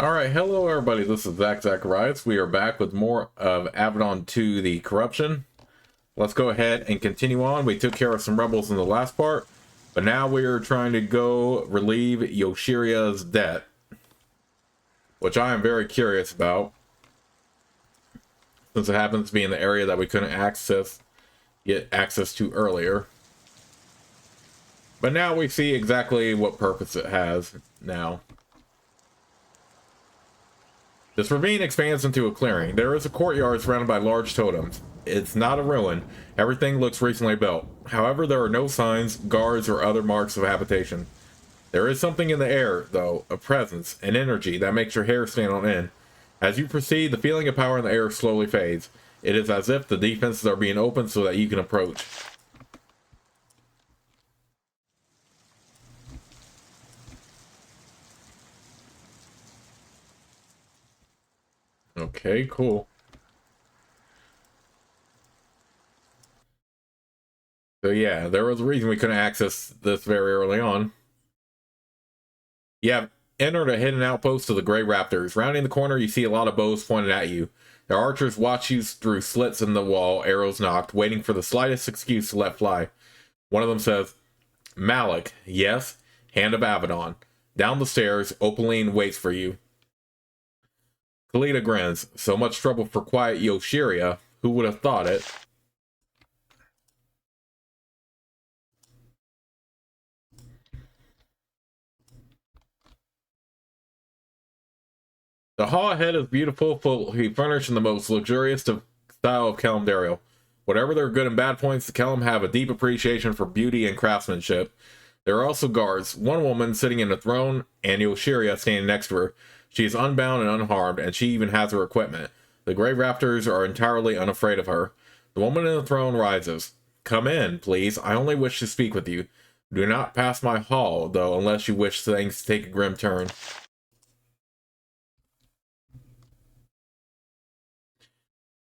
Alright, hello everybody, this is Zacharias. We are back with more of Avadon 2, the Corruption. Let's go ahead and continue on. We took care of some rebels in the last part, but now we are trying to go relieve Yoshiria's debt, which I am very curious about, since it happens to be in the area that we couldn't get access to earlier. But now we see exactly what purpose it has now. This ravine expands into a clearing. There is a courtyard surrounded by large totems. It's not a ruin. Everything looks recently built. However, there are no signs, guards, or other marks of habitation. There is something in the air, though, a presence, an energy that makes your hair stand on end. As you proceed, the feeling of power in the air slowly fades. It is as if the defenses are being opened so that you can approach. Okay, cool. So yeah, there was a reason we couldn't access this very early on. You have entered a hidden outpost of the Grey Raptors. Rounding the corner, you see a lot of bows pointed at you. Their archers watch you through slits in the wall, arrows knocked, waiting for the slightest excuse to let fly. One of them says, Malik, yes? Hand of Avadon. Down the stairs, Opaline waits for you. Kalita grins. So much trouble for quiet Yoshiria. Who would have thought it? The hall ahead is beautiful, fully furnished in the most luxurious style of Kalimdariel. Whatever their good and bad points, the Kalim have a deep appreciation for beauty and craftsmanship. There are also guards, one woman sitting in a throne, and Yoshiria standing next to her. She is unbound and unharmed, and she even has her equipment. The Grey Raptors are entirely unafraid of her. The woman in the throne rises. Come in, please. I only wish to speak with you. Do not pass my hall, though, unless you wish things to take a grim turn.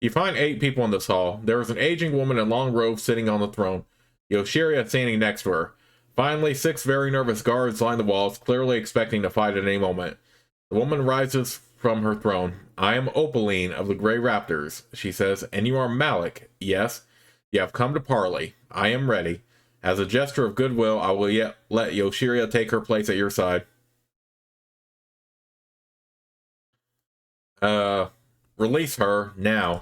You find 8 people in this hall. There is an aging woman in long robes sitting on the throne. Yoshiria standing next to her. Finally, 6 very nervous guards line the walls, clearly expecting to fight at any moment. The woman rises from her throne. I am Opaline of the Grey Raptors, she says, and you are Malik, yes? You have come to parley. I am ready. As a gesture of goodwill, I will yet let Yoshiria take her place at your side. Release her, now.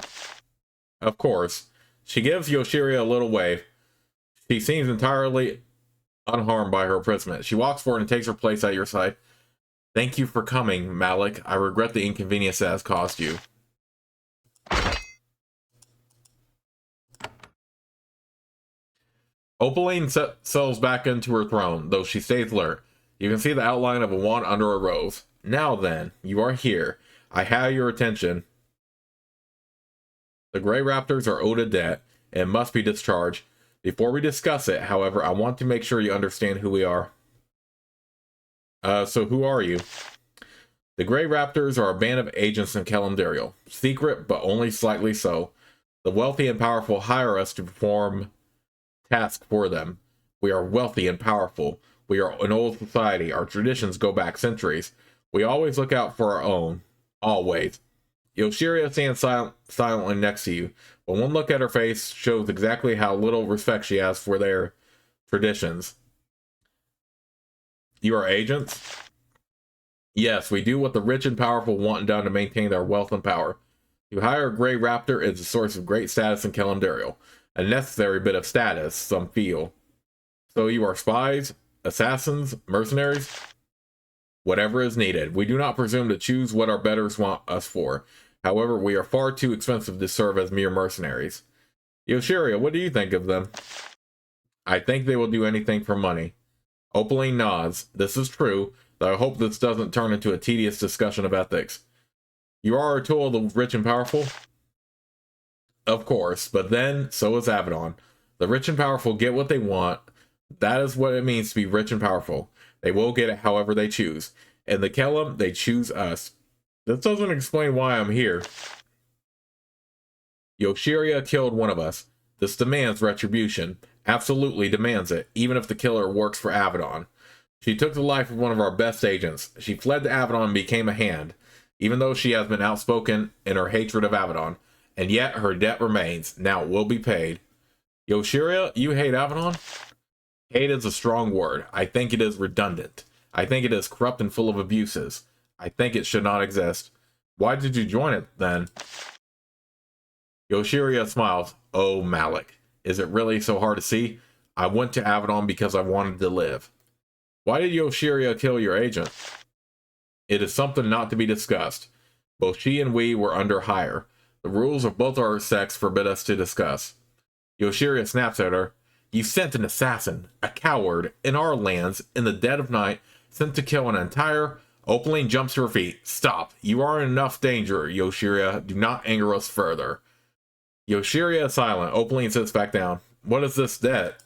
Of course. She gives Yoshiria a little wave. She seems entirely unharmed by her imprisonment. She walks forward and takes her place at your side. Thank you for coming, Malik. I regret the inconvenience it has caused you. Opaline settles back into her throne, though she stays alert. You can see the outline of a wand under a rose. Now then, you are here. I have your attention. The Grey Raptors are owed a debt, and must be discharged. Before we discuss it, however, I want to make sure you understand who we are. So who are you? The Grey Raptors are a band of agents in Kalimdariel. Secret, but only slightly so. The wealthy and powerful hire us to perform tasks for them. We are wealthy and powerful. We are an old society. Our traditions go back centuries. We always look out for our own. Always. Yoshiria stands silently next to you, but one look at her face shows exactly how little respect she has for their traditions. You are agents? Yes, we do what the rich and powerful want done to maintain their wealth and power. To hire a Grey Raptor is a source of great status in Kalimdariel, a necessary bit of status, some feel. So you are spies, assassins, mercenaries? Whatever is needed. We do not presume to choose what our betters want us for. However, we are far too expensive to serve as mere mercenaries. Yoshiria, what do you think of them? I think they will do anything for money. Opaline nods. This is true, though I hope this doesn't turn into a tedious discussion of ethics. You are a tool of the rich and powerful? Of course, but then, so is Avadon. The rich and powerful get what they want. That is what it means to be rich and powerful. They will get it however they choose. And the Kelim, they choose us. This doesn't explain why I'm here. Yoshiria killed one of us. This demands retribution. Absolutely demands it, even if the killer works for Avadon. She took the life of one of our best agents. She fled to Avadon and became a hand, even though she has been outspoken in her hatred of Avadon. And yet her debt remains. Now it will be paid. Yoshiria, you hate Avadon? Hate is a strong word. I think it is redundant. I think it is corrupt and full of abuses. I think it should not exist. Why did you join it, then? Yoshiria smiles. Oh, Malik. Is it really so hard to see? I went to Avadon because I wanted to live. Why did Yoshiria kill your agent? It is something not to be discussed. Both she and we were under hire. The rules of both our sex forbid us to discuss. Yoshiria snaps at her. You sent an assassin, a coward, in our lands, in the dead of night, sent to kill an entire... Opaline jumps to her feet. Stop. You are in enough danger, Yoshiria. Do not anger us further. Yoshiria is silent. Opaline sits back down. What is this debt?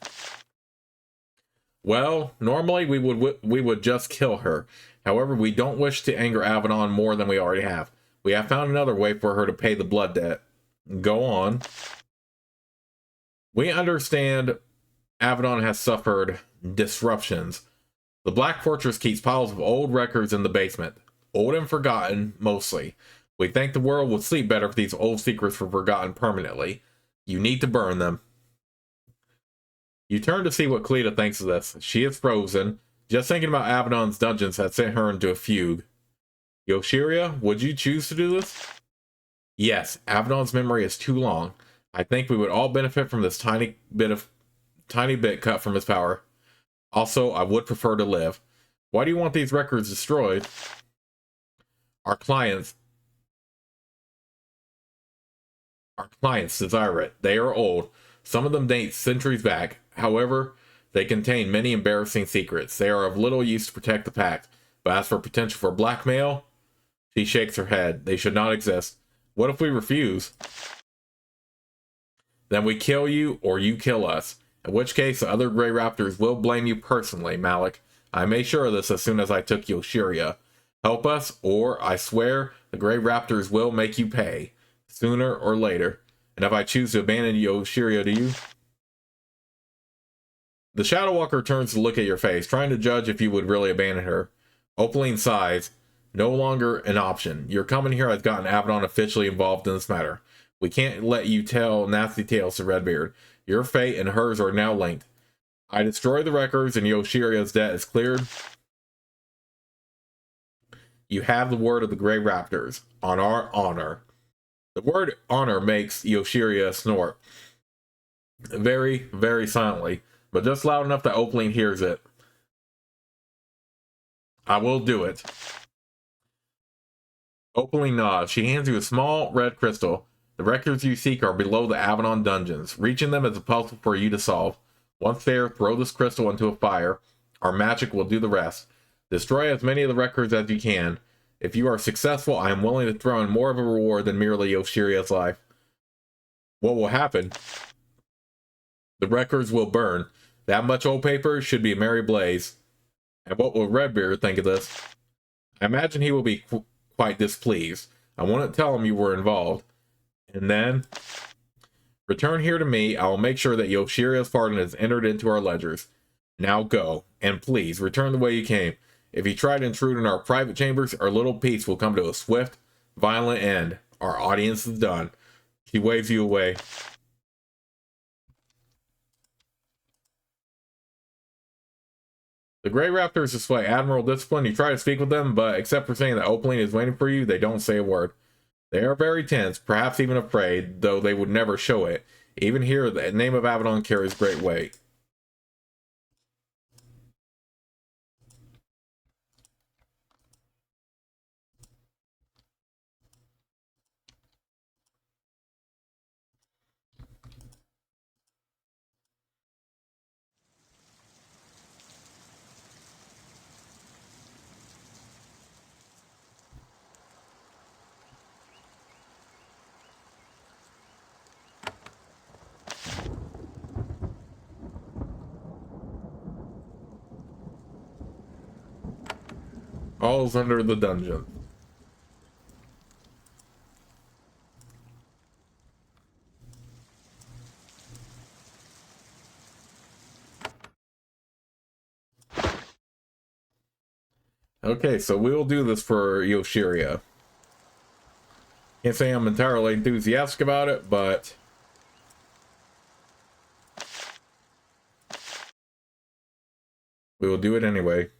Well, normally we would just kill her. However, we don't wish to anger Avadon more than we already have. We have found another way for her to pay the blood debt. Go on. We understand Avadon has suffered disruptions. The Black Fortress keeps piles of old records in the basement. Old and forgotten, mostly. We think the world would sleep better if these old secrets were forgotten permanently. You need to burn them. You turn to see what Cleta thinks of this. She is frozen. Just thinking about Avadon's dungeons had sent her into a fugue. Yoshiria, would you choose to do this? Yes, Avadon's memory is too long. I think we would all benefit from this tiny bit cut from his power. Also, I would prefer to live. Why do you want these records destroyed? Our clients desire it. They are old. Some of them date centuries back. However, they contain many embarrassing secrets. They are of little use to protect the pact. But as for potential for blackmail, she shakes her head. They should not exist. What if we refuse? Then we kill you, or you kill us. In which case, the other Grey Raptors will blame you personally, Malik. I made sure of this as soon as I took Yoshiria. Help us, or, I swear, the Grey Raptors will make you pay. Sooner or later. And if I choose to abandon Yoshiria to you... The Shadow Walker turns to look at your face, trying to judge if you would really abandon her. Opaline sighs. No longer an option. Your coming here has gotten Avadon officially involved in this matter. We can't let you tell nasty tales to Redbeard. Your fate and hers are now linked. I destroy the records and Yoshiria's debt is cleared. You have the word of the Grey Raptors. On our honor. The word honor makes Yoshiria snort. Very, very silently. But just loud enough that Opaline hears it. I will do it. Opaline nods. She hands you a small red crystal. The records you seek are below the Avadon dungeons. Reaching them is a puzzle for you to solve. Once there, throw this crystal into a fire. Our magic will do the rest. Destroy as many of the records as you can. If you are successful, I am willing to throw in more of a reward than merely Yoshiria's life. What will happen? The records will burn. That much old paper should be a merry blaze. And what will Redbeard think of this? I imagine he will be quite displeased. I wouldn't tell him you were involved. And then, return here to me. I will make sure that Yoshiria's pardon is entered into our ledgers. Now go, and please, return the way you came. If you try to intrude in our private chambers, our little peace will come to a swift, violent end. Our audience is done. She waves you away. The Grey Raptors display admirable discipline. You try to speak with them, but except for saying that Opaline is waiting for you, they don't say a word. They are very tense, perhaps even afraid, though they would never show it. Even here, the name of Avadon carries great weight. All's under the dungeon. Okay, so we'll do this for Yoshiria. Can't say I'm entirely enthusiastic about it, but we will do it anyway.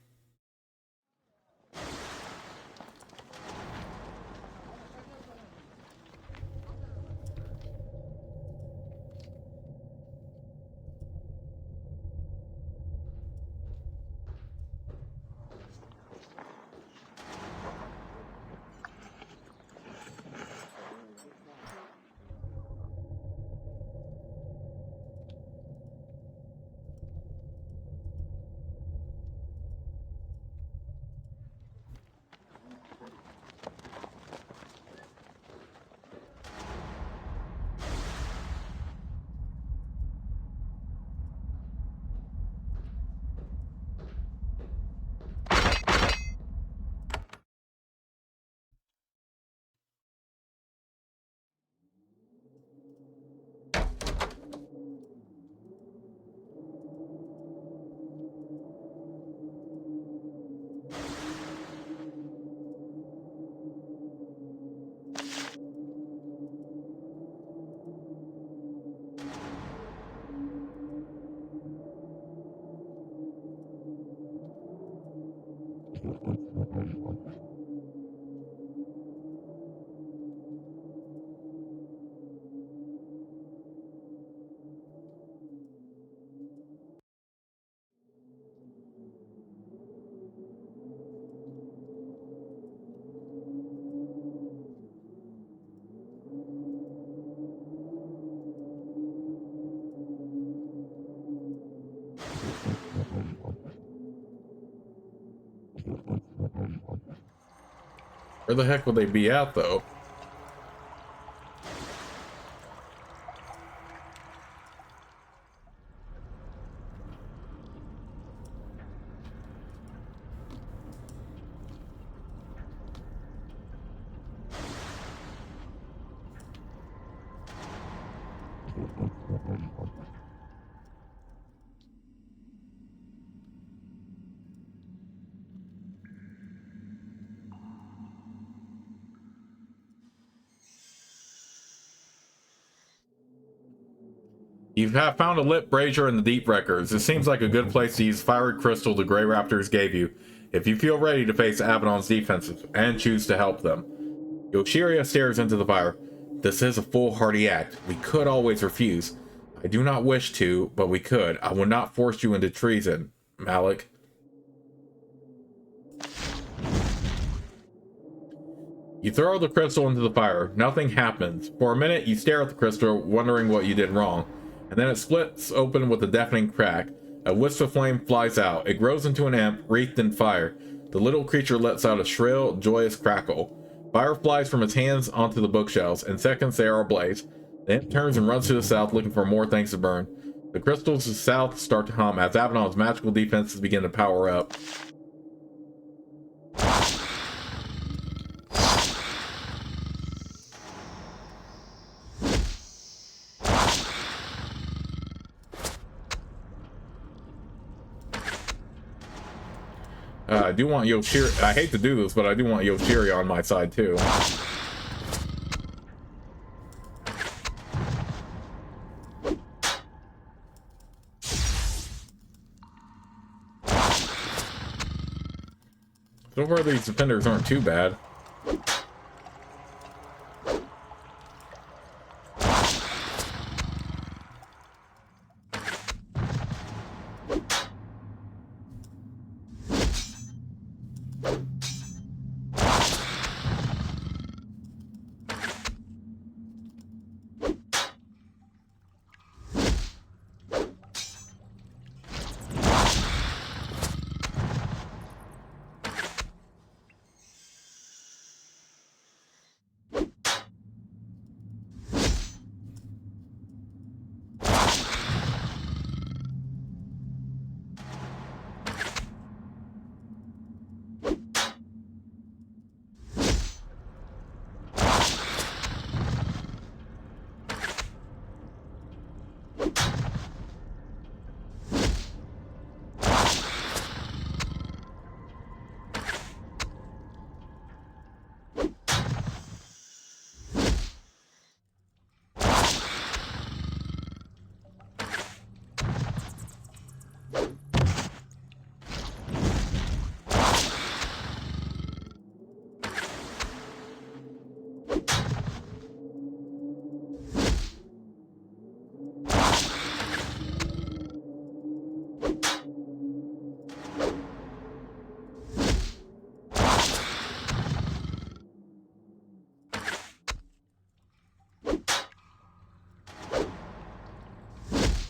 Where the heck would they be at, though? You have found a lit brazier in the deep records. This seems like a good place to use fiery crystal the Grey Raptors gave you, if you feel ready to face Avadon's defenses and choose to help them. Yoshiria stares into the fire. This is a foolhardy act. We could always refuse. I do not wish to, but we could. I will not force you into treason, Malik. You throw the crystal into the fire. Nothing happens. For a minute, you stare at the crystal, wondering what you did wrong. And then it splits open with a deafening crack. A wisp of flame flies out. It grows into an imp, wreathed in fire. The little creature lets out a shrill, joyous crackle. Fire flies from its hands onto the bookshelves. In seconds, they are ablaze. The imp turns and runs to the south, looking for more things to burn. The crystals to the south start to hum as Avadon's magical defenses begin to power up. I do want Yoshiria. I hate to do this, but I do want Yoshiria on my side too. So far, these defenders aren't too bad.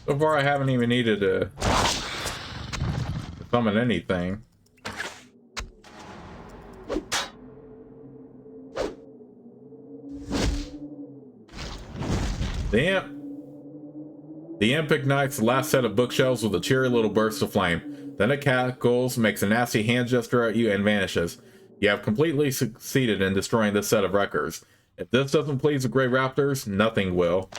So far, I haven't even needed to summon anything. The imp ignites the last set of bookshelves with a cheery little burst of flame. Then it cackles, makes a nasty hand gesture at you, and vanishes. You have completely succeeded in destroying this set of records. If this doesn't please the Grey Raptors, nothing will.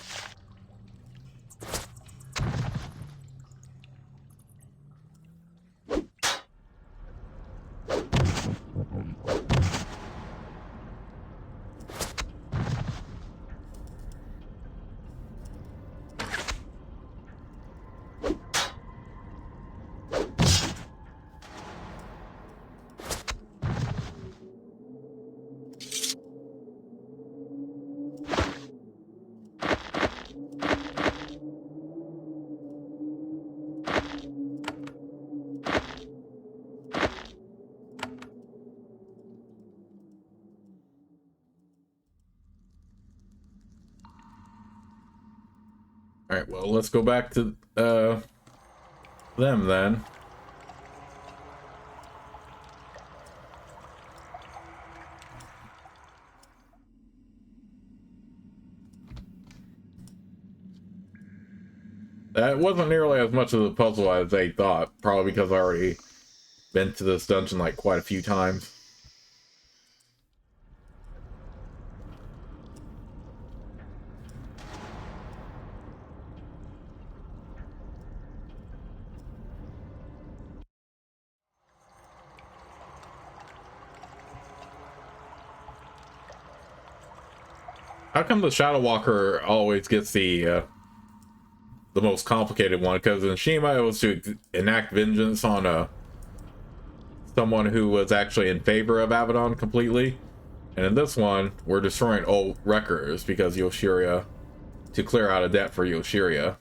Alright, well, let's go back to them then. That wasn't nearly as much of a puzzle as they thought, probably because I already been to this dungeon like quite a few times. How come the Shadow Walker always gets the most complicated one? Because in Shima it was to enact vengeance on someone who was actually in favor of Avadon completely, and in this one we're destroying old records because Yoshiria, to clear out a debt for Yoshiria.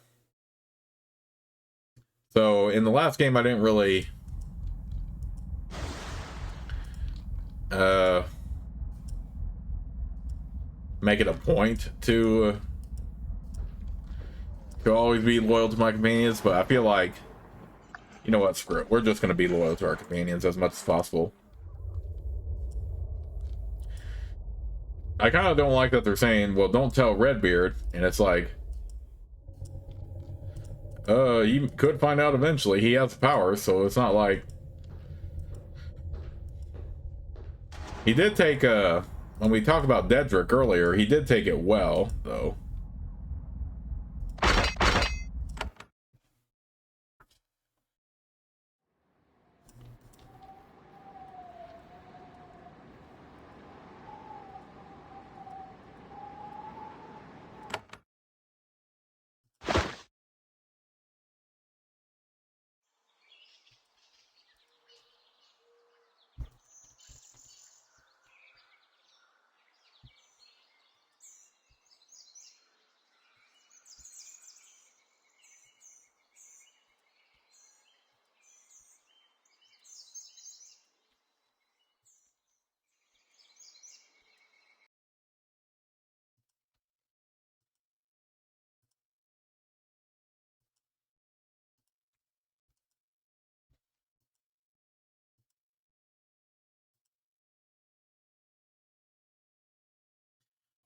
So in the last game I didn't really make it a point to always be loyal to my companions, but I feel like, you know what, screw it. We're just going to be loyal to our companions as much as possible. I kind of don't like that they're saying, well, don't tell Redbeard, and it's like, you could find out eventually. He has power, so it's not like... He did take, when we talked about Dedrick earlier, he did take it well, though.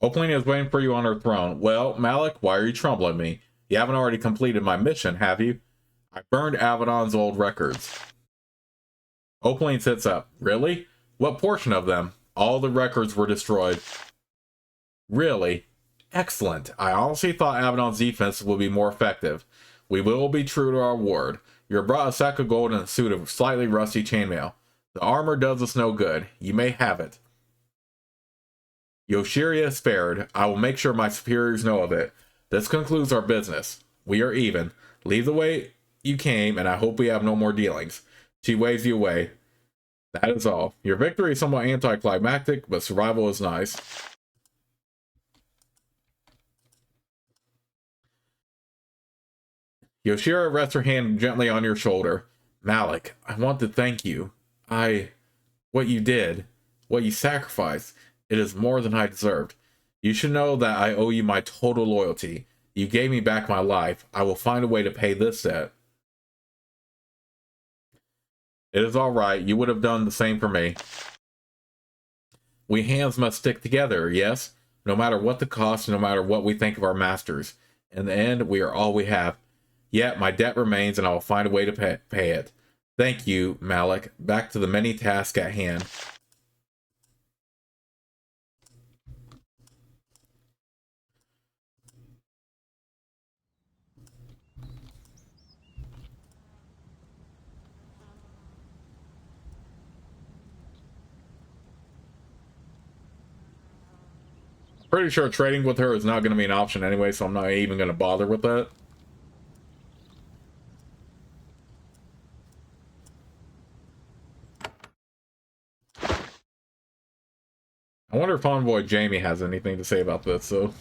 Opalina is waiting for you on her throne. Well, Malik, why are you troubling me? You haven't already completed my mission, have you? I burned Avadon's old records. Opaline sits up. Really? What portion of them? All the records were destroyed. Really? Excellent. I honestly thought Avadon's defense would be more effective. We will be true to our word. You're brought a sack of gold and a suit of slightly rusty chainmail. The armor does us no good. You may have it. Yoshiria is spared. I will make sure my superiors know of it. This concludes our business. We are even. Leave the way you came, and I hope we have no more dealings. She waves you away. That is all. Your victory is somewhat anticlimactic, but survival is nice. Yoshiria rests her hand gently on your shoulder. Malik, I want to thank you. What you did, what you sacrificed, it is more than I deserved. You should know that I owe you my total loyalty. You gave me back my life. I will find a way to pay this debt. It is all right. You would have done the same for me. We hands must stick together, yes? No matter what the cost, no matter what we think of our masters. In the end, we are all we have. Yet, my debt remains, and I will find a way to pay it. Thank you, Malik. Back to the many tasks at hand. Pretty sure trading with her is not going to be an option anyway, so I'm not even going to bother with that. I wonder if Envoy Jamie has anything to say about this, so...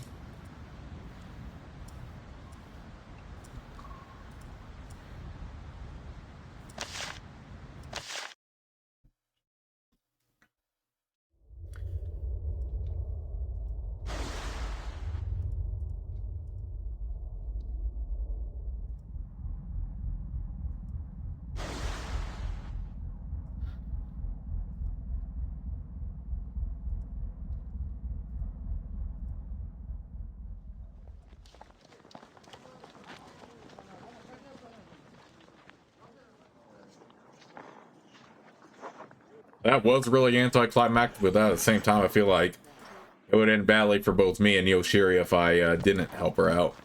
That was really anticlimactic, but at the same time, I feel like it would end badly for both me and Yoshiria if I didn't help her out.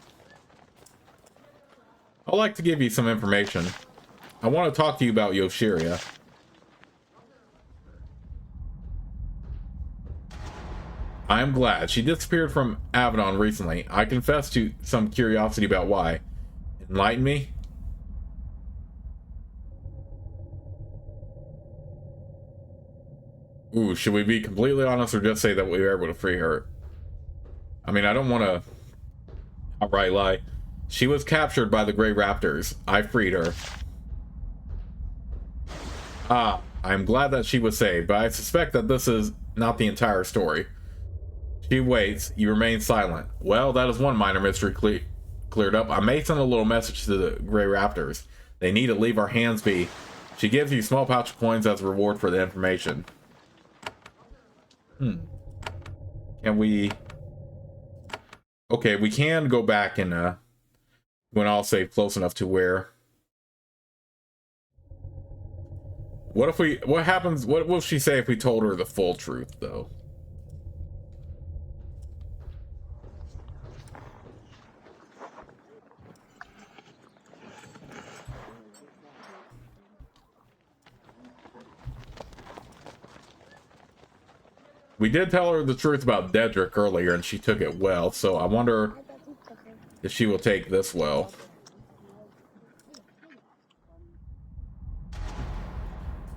I'd like to give you some information. I want to talk to you about Yoshiria. I am glad. She disappeared from Avadon recently. I confess to some curiosity about why. Enlighten me? Ooh, should we be completely honest or just say that we were able to free her? I mean, I don't want to outright lie. She was captured by the Grey Raptors. I freed her. Ah, I'm glad that she was saved, but I suspect that this is not the entire story. She waits. You remain silent. Well, that is one minor mystery cleared up. I may send a little message to the Grey Raptors. They need to leave our hands be. She gives you small pouch of coins as a reward for the information. Can we... Okay, we can go back and, when I'll say close enough to where... What if we... What happens... What will she say if we told her the full truth, though? We did tell her the truth about Dedrick earlier, and she took it well, so I wonder if she will take this well.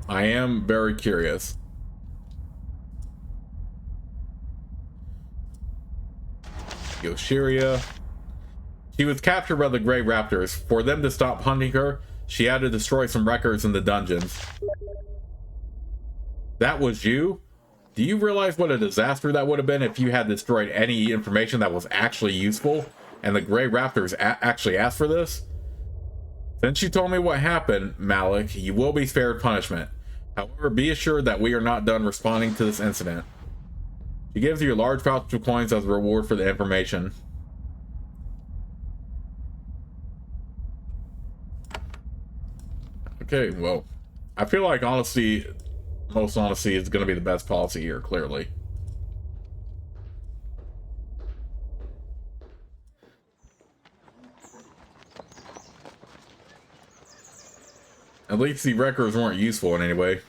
I am very curious. Yoshiria. She was captured by the Grey Raptors. For them to stop hunting her, she had to destroy some records in the dungeons. That was you? Do you realize what a disaster that would have been if you had destroyed any information that was actually useful, and the Grey Raptors actually asked for this? Since you told me what happened, Malik, you will be spared punishment. However, be assured that we are not done responding to this incident. She gives you a large pouch of coins as a reward for the information. Okay, well, I feel like honesty... Most honesty is going to be the best policy here, clearly. At least the records weren't useful in any way.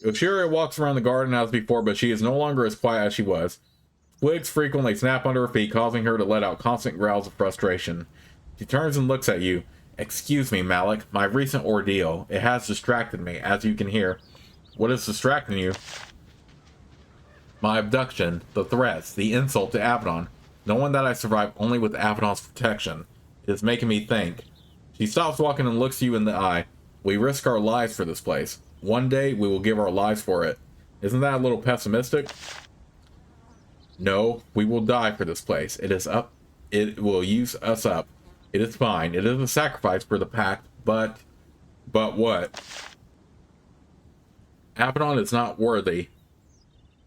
Yoshiria walks around the garden as before, but she is no longer as quiet as she was. Twigs frequently snap under her feet, causing her to let out constant growls of frustration. She turns and looks at you. Excuse me, Malik. My recent ordeal. It has distracted me, as you can hear. What is distracting you? My abduction, the threats, the insult to Avadon. Knowing that I survived only with Avadon's protection. It is making me think. She stops walking and looks you in the eye. We risk our lives for this place. One day, we will give our lives for it. Isn't that a little pessimistic? No, we will die for this place. It is up. It will use us up. It is fine. It is a sacrifice for the pact, but what? Avadon is not worthy.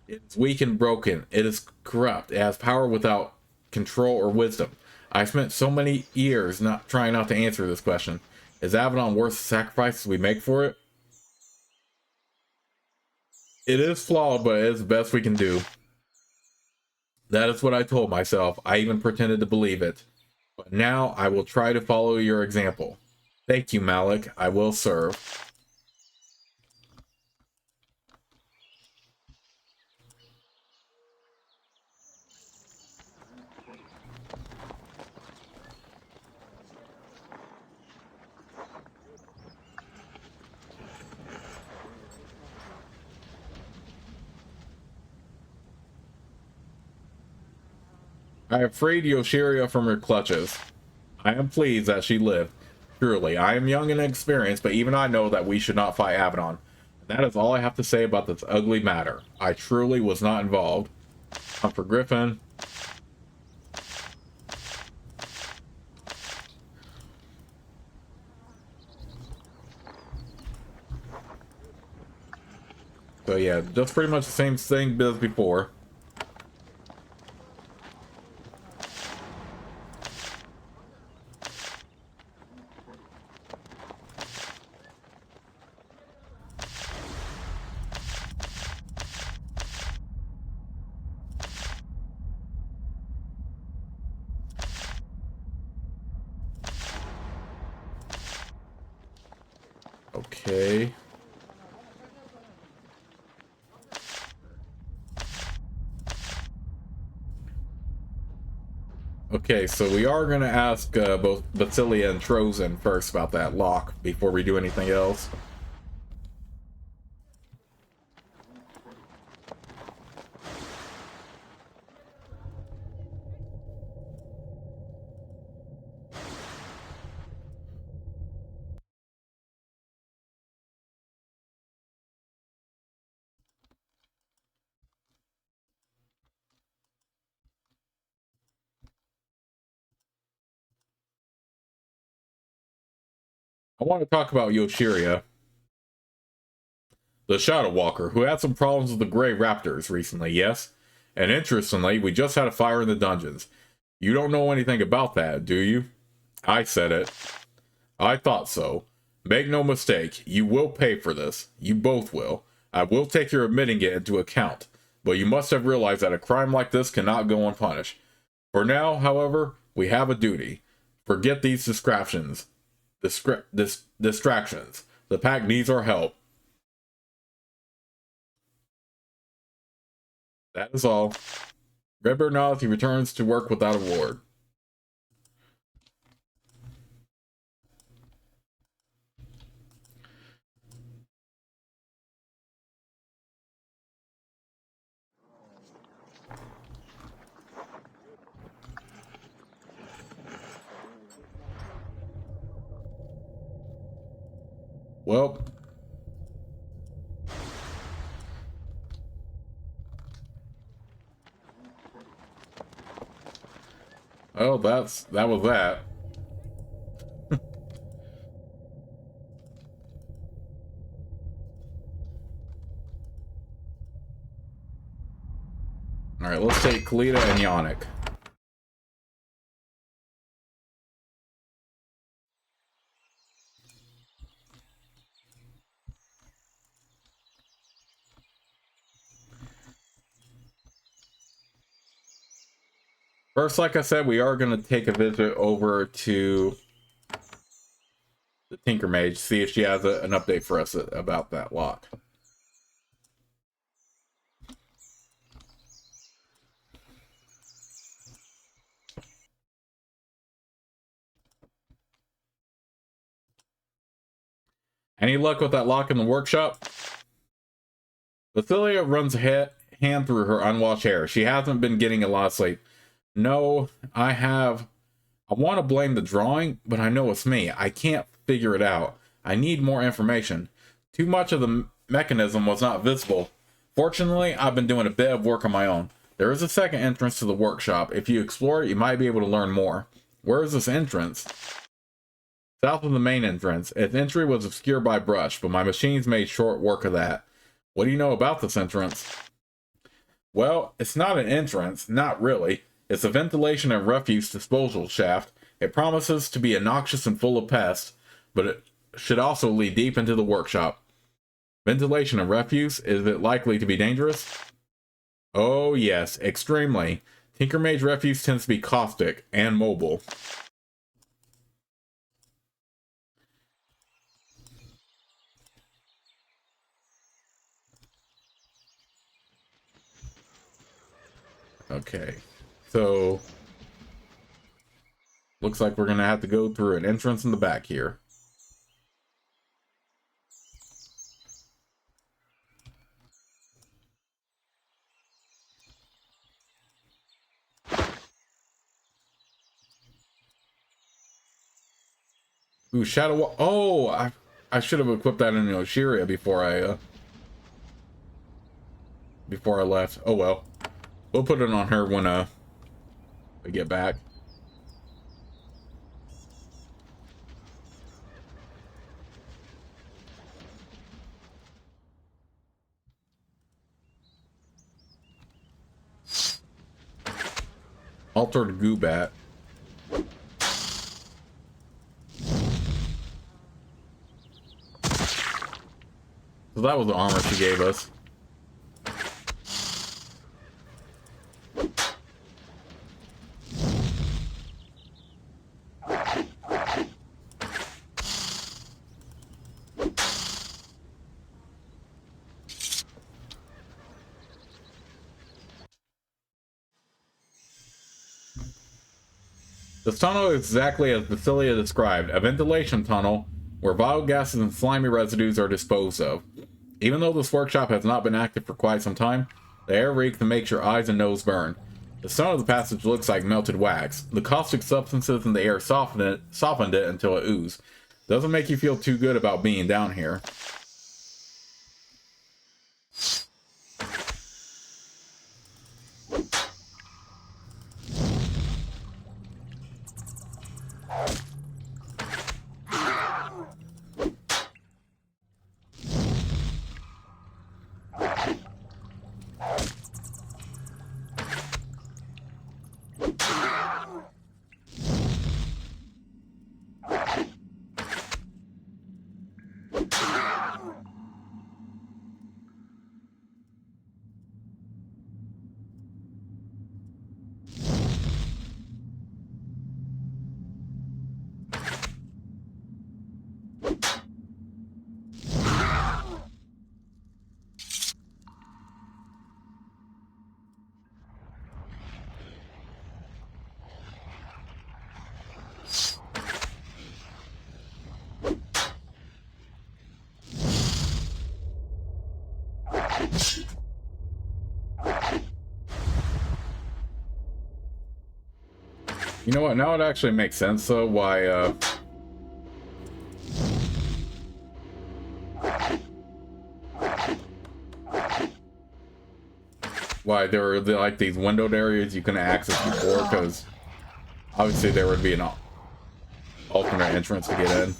It is weak and broken. It is corrupt. It has power without control or wisdom. I spent so many years not trying not to answer this question. Is Avadon worth the sacrifices we make for it? It is flawed, but it is the best we can do. That is what I told myself. I even pretended to believe it. But now I will try to follow your example. Thank you, Malik. I will serve. I have freed Yoshiria from her clutches. I am pleased that she lived. Truly, I am young and inexperienced, but even I know that we should not fight Avadon. That is all I have to say about this ugly matter. I truly was not involved. For Griffin. So yeah, just pretty much the same thing as before. Okay. Okay, so we are going to ask both Basilia and Troezen first about that lock before we do anything else. I want to talk about Yoshiria, the Shadow Walker, who had some problems with the Grey Raptors recently, yes? And interestingly, we just had a fire in the dungeons. You don't know anything about that, do you? I said it. I thought so. Make no mistake, you will pay for this. You both will. I will take your admitting it into account. But you must have realized that a crime like this cannot go unpunished. For now, however, we have a duty. Forget these distractions. Distractions. The pack needs our help. That is all. Redbeard nods. He returns to work without a reward. Well, oh, that was that. All right, let's take Kalita and Yannick. First, like I said, we are going to take a visit over to the Tinker Mage, see if she has an update for us about that lock. Any luck with that lock in the workshop? Basilia runs a hand through her unwashed hair. She hasn't been getting a lot of sleep. No, I have. I want to blame the drawing, but I know it's me. I can't figure it out. I need more information. Too much of the mechanism was not visible. Fortunately, I've been doing a bit of work on my own. There is a second entrance to the workshop. If you explore it, you might be able to learn more. Where is this entrance? South of the main entrance. Its entry was obscured by brush, but my machines made short work of that. What do you know about this entrance? Well, it's not an entrance, not really. It's a ventilation and refuse disposal shaft. It promises to be obnoxious and full of pests, but it should also lead deep into the workshop. Ventilation and refuse, is it likely to be dangerous? Oh yes, extremely. Tinker Mage refuse tends to be caustic and mobile. Okay, so looks like we're gonna have to go through an entrance in the back here. Ooh, Shadow. Oh, I should have equipped that in Yoshiria before I left. Oh well, we'll put it on her when we get back. Altered Goobat. So that was the armor she gave us. This tunnel is exactly as Basilia described, a ventilation tunnel where vile gases and slimy residues are disposed of. Even though this workshop has not been active for quite some time, the air reeks and makes your eyes and nose burn. The stone of the passage looks like melted wax. The caustic substances in the air softened it until it oozed. Doesn't make you feel too good about being down here. You know what? Now it actually makes sense, though, why there were like these windowed areas you couldn't access before, because obviously there would be an alternate entrance to get in.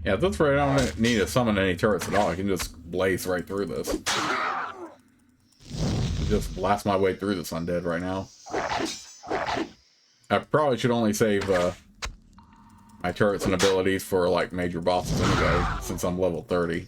Yeah, that's right. I don't need to summon any turrets at all. I can just blaze right through this. Just blast my way through this undead right now. I probably should only save my turrets and abilities for like major bosses anyway, since I'm level 30.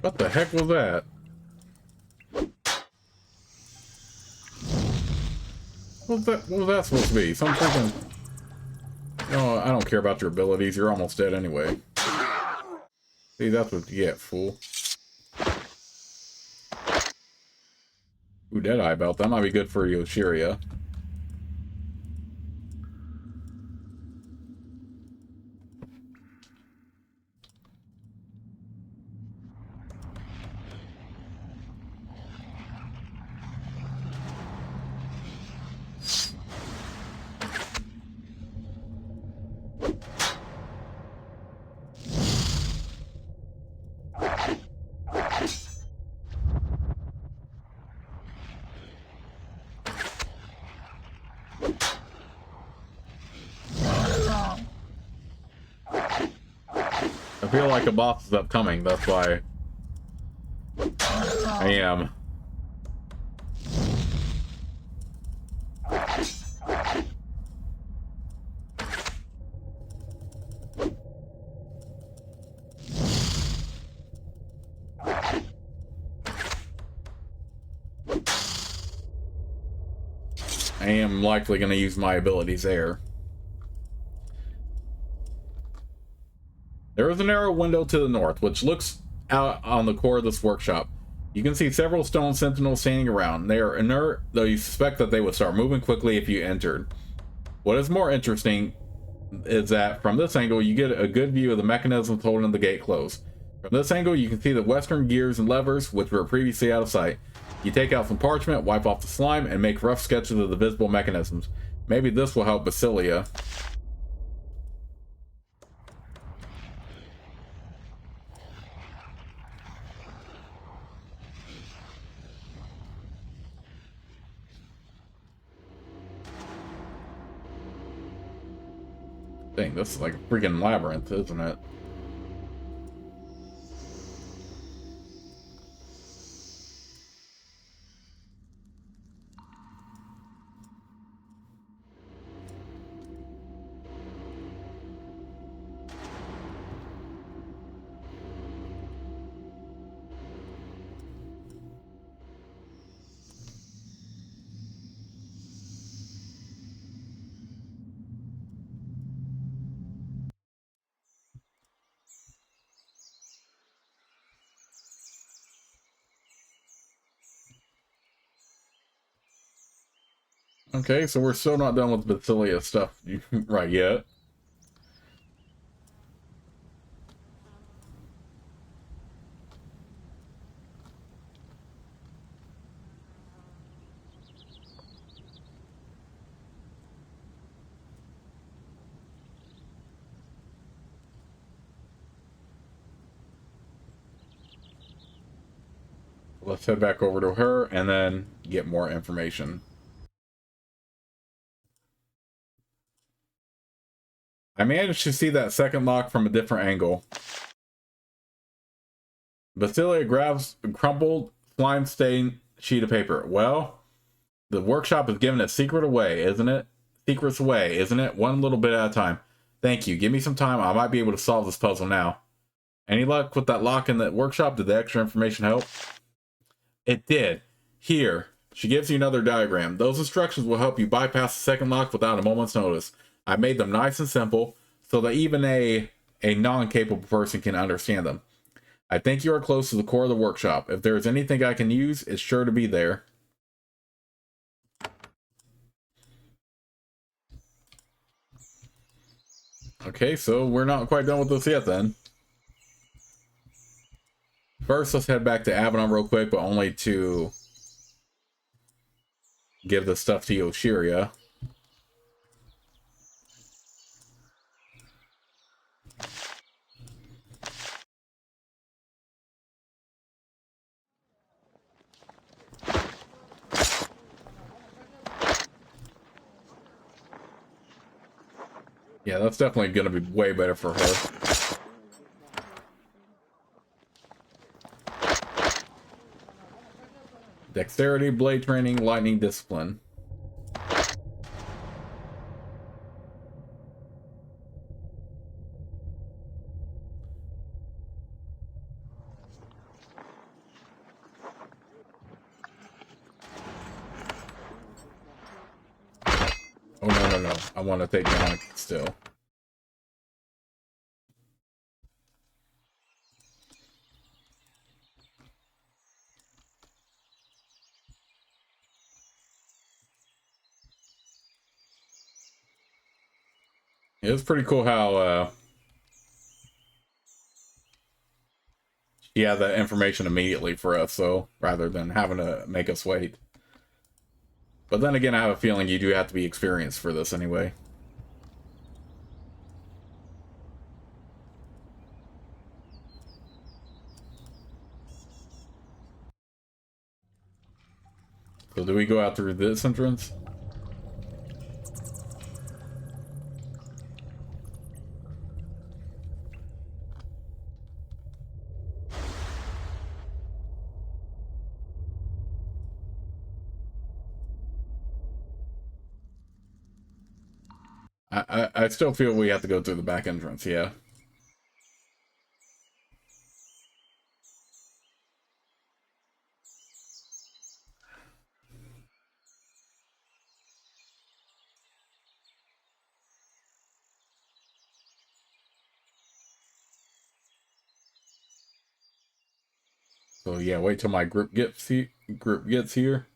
What the heck was that? What was that supposed to be? Some freaking... No, I don't care about your abilities. You're almost dead anyway. See, that's what you get, fool. Ooh, Deadeye Belt. That might be good for Yoshiria. I feel like a boss is upcoming, that's why I am. I am likely going to use my abilities there. There is a narrow window to the north, which looks out on the core of this workshop. You can see several stone sentinels standing around. They are inert, though you suspect that they would start moving quickly if you entered. What is more interesting is that from this angle, you get a good view of the mechanisms holding the gate closed. From this angle, you can see the western gears and levers, which were previously out of sight. You take out some parchment, wipe off the slime, and make rough sketches of the visible mechanisms. Maybe this will help Basilia. Dang, this is like a freaking labyrinth, isn't it? Okay, so we're still not done with Basilia stuff right yet. Let's head back over to her and then get more information. I managed to see that second lock from a different angle. Basilia grabs a crumpled, slime-stained sheet of paper. Well, the workshop is giving a secret away, isn't it? Secrets away, isn't it? One little bit at a time. Thank you. Give me some time. I might be able to solve this puzzle now. Any luck with that lock in the workshop? Did the extra information help? It did. Here. She gives you another diagram. Those instructions will help you bypass the second lock without a moment's notice. I made them nice and simple so that even a non-capable person can understand them. I think you are close to the core of the workshop. If there is anything I can use, it's sure to be there. Okay, so we're not quite done with this yet then. First, let's head back to Avadon real quick, but only to give the stuff to Yoshiria. Yeah, that's definitely going to be way better for her. Dexterity, blade training, lightning discipline. Oh, no. I want to take down still. Yeah, it's pretty cool how she had that information immediately for us, so rather than having to make us wait. But then again, I have a feeling you do have to be experienced for this anyway. So do we go out through this entrance? I still feel we have to go through the back entrance, yeah. So yeah, wait till my group gets here.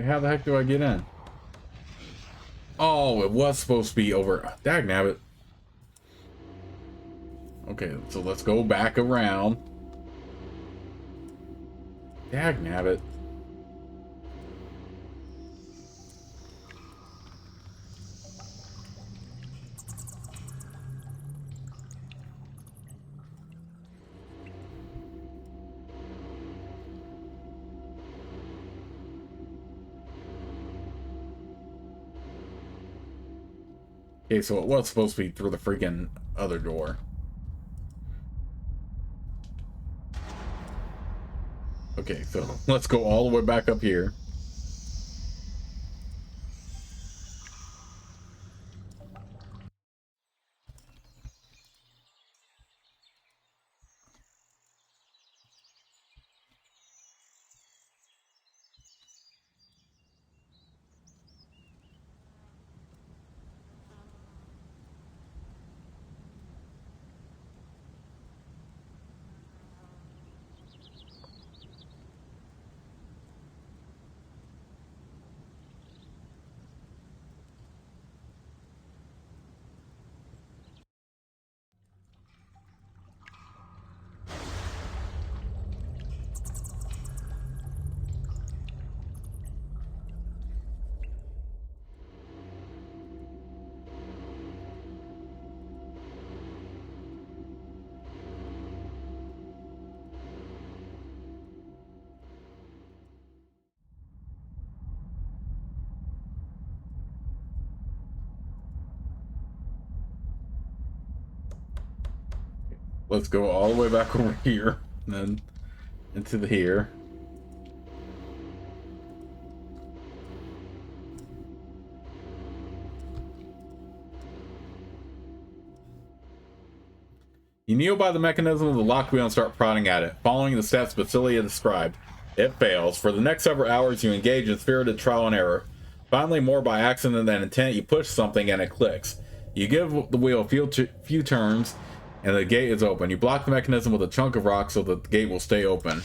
How the heck do I get in? Oh, it was supposed to be over. Dagnabbit. Okay, so let's go back around. Dagnabbit. Okay, so it was supposed to be through the freaking other door. Okay, so let's go all the way back up here. let's go all the way back over here, and then into the here. You kneel by the mechanism of the lock wheel and start prodding at it, following the steps Basilia described. It fails. For the next several hours, you engage in spirited trial and error. Finally, more by accident than intent, you push something and it clicks. You give the wheel a few turns, and the gate is open. You block the mechanism with a chunk of rock so that the gate will stay open.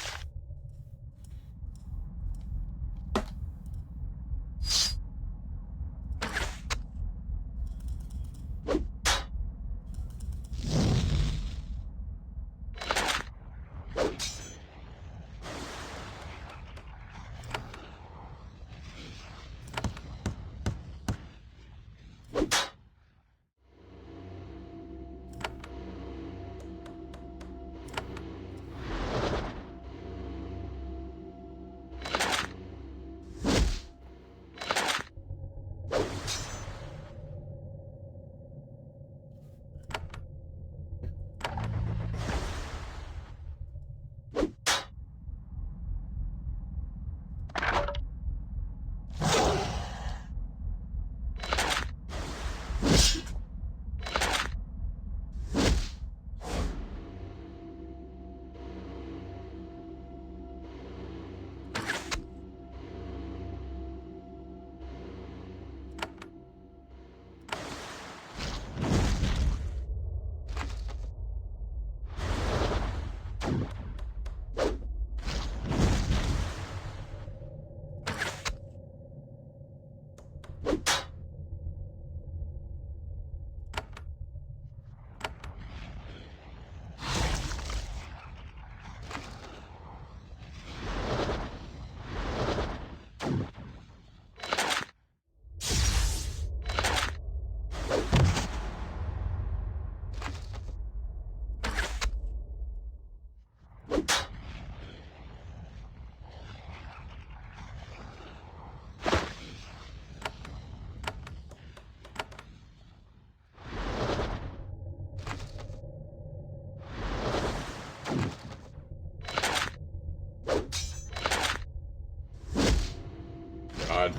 God.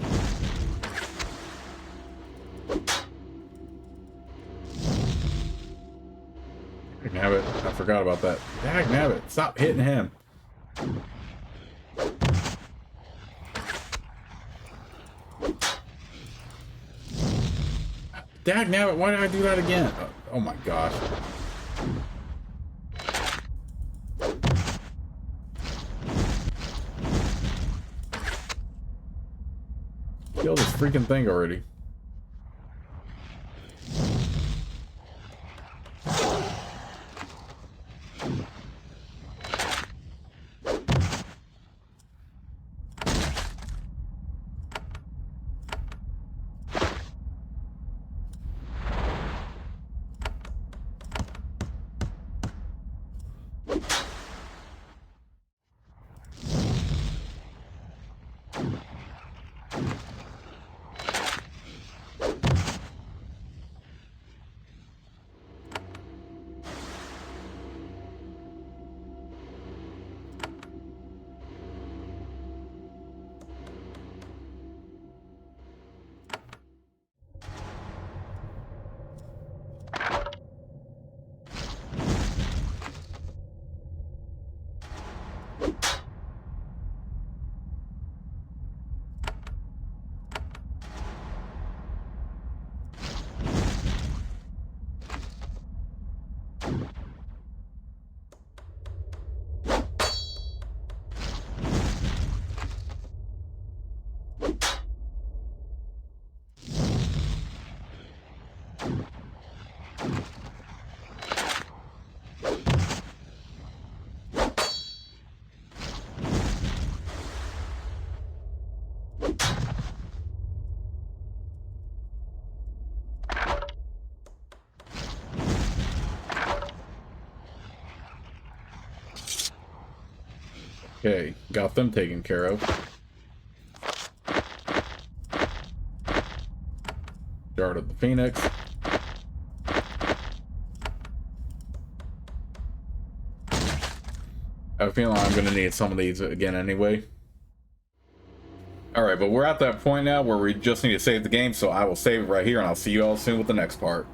Dagnabbit. I forgot about that. Dagnabbit. Stop hitting him. Dagnabbit, why did I do that again? Oh my gosh. Kill this freaking thing already. Okay, got them taken care of. Shard of the Phoenix. I have a feeling I'm going to need some of these again anyway. Alright, but we're at that point now where we just need to save the game, so I will save it right here, and I'll see you all soon with the next part.